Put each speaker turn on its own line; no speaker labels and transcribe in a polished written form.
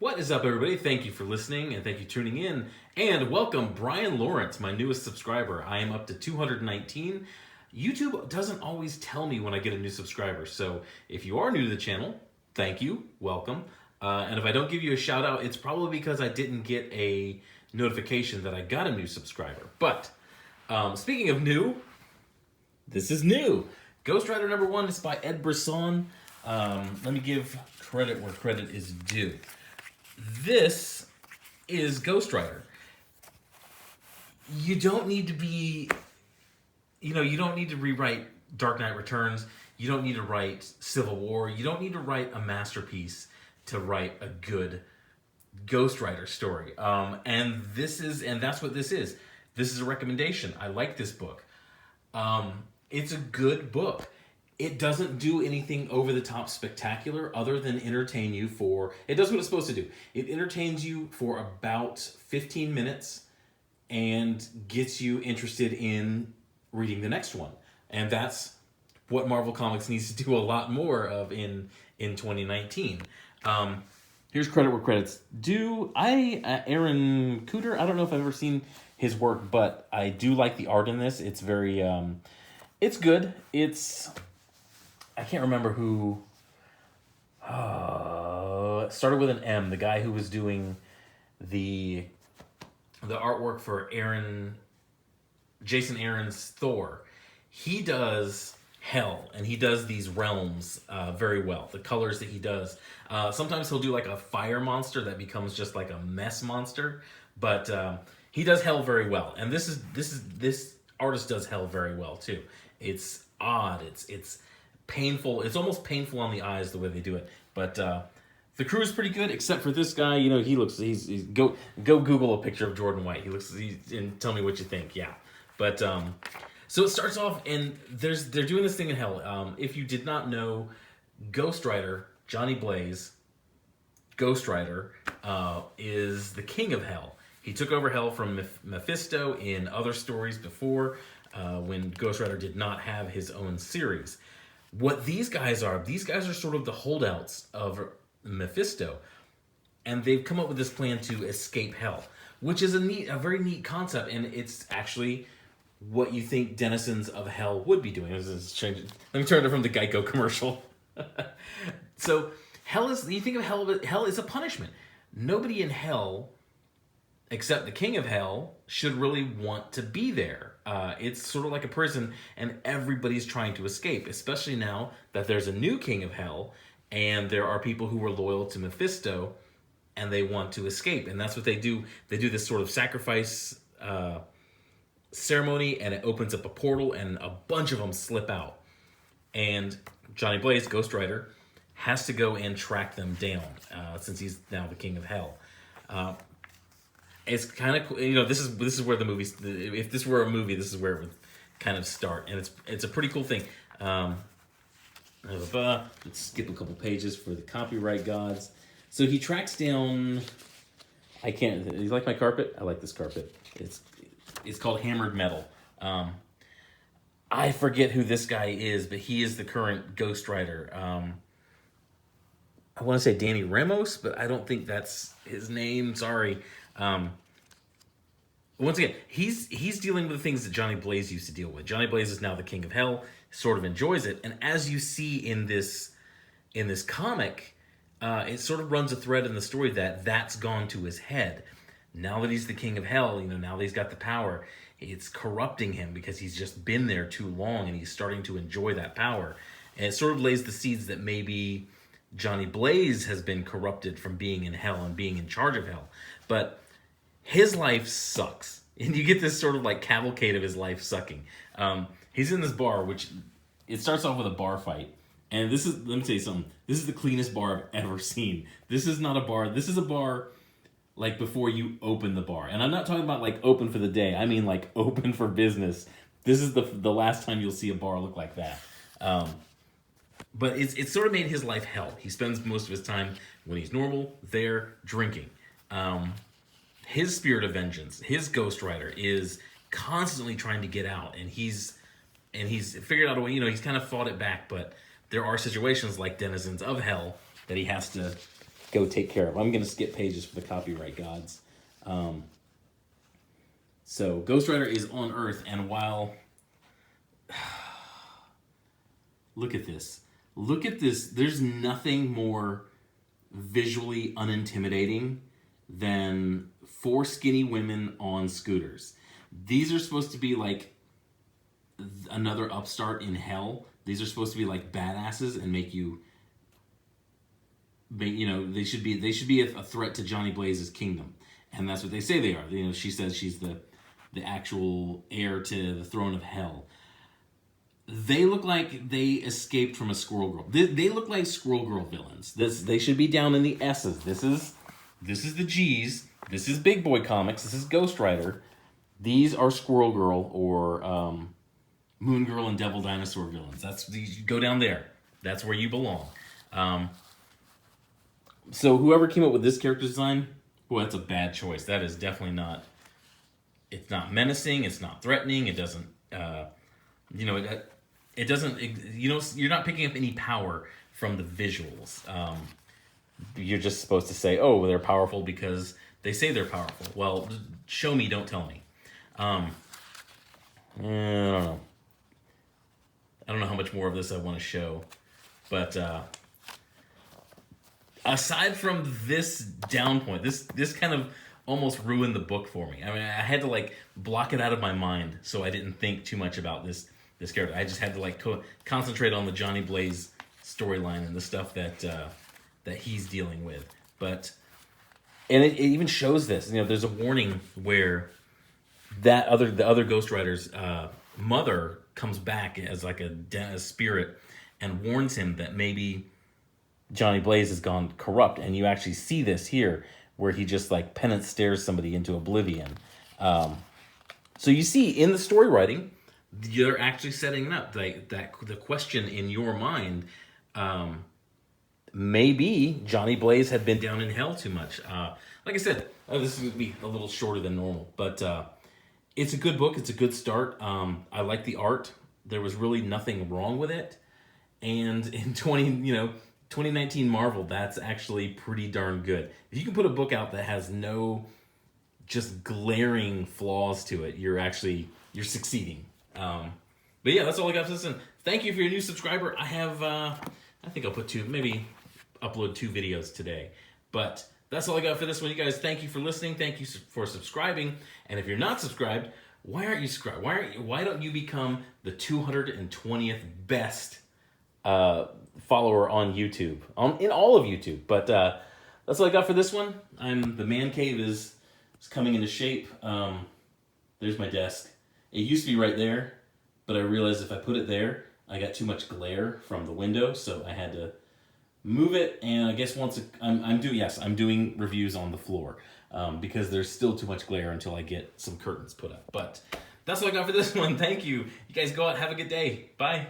What is up, everybody? Thank you for listening and thank you for tuning in. And welcome, Brian Lawrence, my newest subscriber. I am up to 219. YouTube doesn't always tell me when I get a new subscriber. So if you are new to the channel, thank you. Welcome. And if I don't give you a shout out, it's probably because I didn't get a notification that I got a new subscriber. But speaking of new, this is new. Ghost Rider #1 is by Ed Brisson. Let me give credit where credit is due. This is Ghost Rider. You don't need to be, you don't need to rewrite Dark Knight Returns. You don't need to write Civil War. You don't need to write a masterpiece to write a good Ghost Rider story. And that's what this is. This is a recommendation. I like this book. It's a good book. It doesn't do anything over-the-top spectacular other than entertain you for... It does what it's supposed to do. It entertains you for about 15 minutes and gets you interested in reading the next one. And that's what Marvel Comics needs to do a lot more of in 2019. Here's credit where credit's due. Aaron Cooter, I don't know if I've ever seen his work, but I do like the art in this. It's very... it's good. I can't remember who... it started with an M. The guy who was doing the artwork for Jason Aaron's Thor. He does Hell, and he does these realms very well. The colors that he does. Sometimes he'll do like a fire monster that becomes just like a mess monster, but he does Hell very well. And this artist does Hell very well too. It's odd. It's painful. It's almost painful on the eyes the way they do it. But the crew is pretty good, except for this guy. He's go Google a picture of Jordan White. And tell me what you think. Yeah, but so it starts off, and they're doing this thing in Hell. If you did not know, Ghost Rider, Johnny Blaze, Ghost Rider, is the king of Hell. He took over Hell from Mephisto in other stories before, when Ghost Rider did not have his own series. What these guys are sort of the holdouts of Mephisto, and they've come up with this plan to escape Hell, which is a very neat concept, and it's actually what you think denizens of Hell would be doing. Let me turn it from the Geico commercial. So you think of Hell is a punishment. Nobody in Hell, except the king of Hell, should really want to be there. It's sort of like a prison, and everybody's trying to escape, especially now that there's a new king of Hell, and there are people who were loyal to Mephisto, and they want to escape. And that's what they do. They do this sort of sacrifice ceremony, and it opens up a portal, and a bunch of them slip out. And Johnny Blaze, Ghost Rider, has to go and track them down, since he's now the king of Hell. It's kind of, this is where the movies, if this were a movie, this is where it would kind of start. And it's a pretty cool thing. Let's skip a couple pages for the copyright gods. So he tracks down, you like my carpet? I like this carpet. It's called Hammered Metal. I forget who this guy is, but he is the current Ghost Rider. I want to say Danny Ramos, but I don't think that's his name. Sorry. Once again, he's dealing with the things that Johnny Blaze used to deal with. Johnny Blaze is now the king of Hell, sort of enjoys it, and as you see in this comic, it sort of runs a thread in the story that's gone to his head. Now that he's the king of Hell, now that he's got the power, it's corrupting him because he's just been there too long, and he's starting to enjoy that power. And it sort of lays the seeds that maybe Johnny Blaze has been corrupted from being in Hell and being in charge of Hell. But his life sucks. And you get this sort of like cavalcade of his life sucking. He's in this bar, which it starts off with a bar fight. And let me tell you something. This is the cleanest bar I've ever seen. This is not a bar. This is a bar like before you open the bar. And I'm not talking about like open for the day. I mean like open for business. This is the last time you'll see a bar look like that. But it's sort of made his life hell. He spends most of his time when he's normal there drinking. His spirit of vengeance, his Ghost Rider, is constantly trying to get out, and he's figured out a way. He's kind of fought it back, but there are situations like denizens of Hell that he has to go take care of. I'm going to skip pages for the copyright gods. So Ghost Rider is on Earth, and while... Look at this. Look at this. There's nothing more visually unintimidating than 4 skinny women on scooters. These are supposed to be like another upstart in hell. These are supposed to be like badasses and make you, you know, they should be a threat to Johnny Blaze's kingdom, and that's what they say they are. You know, she says she's the actual heir to the throne of hell. They look like they escaped from a Squirrel Girl. They look like Squirrel Girl villains. They should be down in the S's. This is the G's. This is Big Boy Comics. This is Ghost Rider. These are Squirrel Girl or Moon Girl and Devil Dinosaur villains. You go down there. That's where you belong. So whoever came up with this character design, boy, that's a bad choice. That is definitely not. It's not menacing. It's not threatening. It doesn't. You know, it doesn't. You're not picking up any power from the visuals. You're just supposed to say, oh, they're powerful because they say they're powerful. Well, show me, don't tell me. I don't know. I don't know how much more of this I want to show, but aside from this down point, this kind of almost ruined the book for me. I mean, I had to like block it out of my mind so I didn't think too much about this character. I just had to like concentrate on the Johnny Blaze storyline and the stuff that he's dealing with. But it even shows this. You know, there's a warning where the other Ghost Rider's mother comes back as like a spirit and warns him that maybe Johnny Blaze has gone corrupt, and you actually see this here where he just like penance stares somebody into oblivion. So you see in the story writing, you're actually setting up like that the question in your mind. Maybe Johnny Blaze had been down in hell too much. Like I said, this is going to be a little shorter than normal, but it's a good book. It's a good start. I like the art. There was really nothing wrong with it. And in 2019 Marvel, that's actually pretty darn good. If you can put a book out that has no just glaring flaws to it, you're succeeding. But yeah, that's all I got for this. And thank you for your new subscriber. I have, I think I'll put maybe upload 2 videos today. But that's all I got for this one. You guys, thank you for listening. Thank you for subscribing. And if you're not subscribed, why aren't you subscribed? Why don't you become the 220th best follower on YouTube, in all of YouTube? But that's all I got for this one. The man cave is coming into shape. There's my desk. It used to be right there, but I realized if I put it there, I got too much glare from the window, so I had to move it. And I guess I'm doing reviews on the floor because there's still too much glare until I get some curtains put up. But that's all I got for this one. Thank you. You guys go out, have a good day. Bye.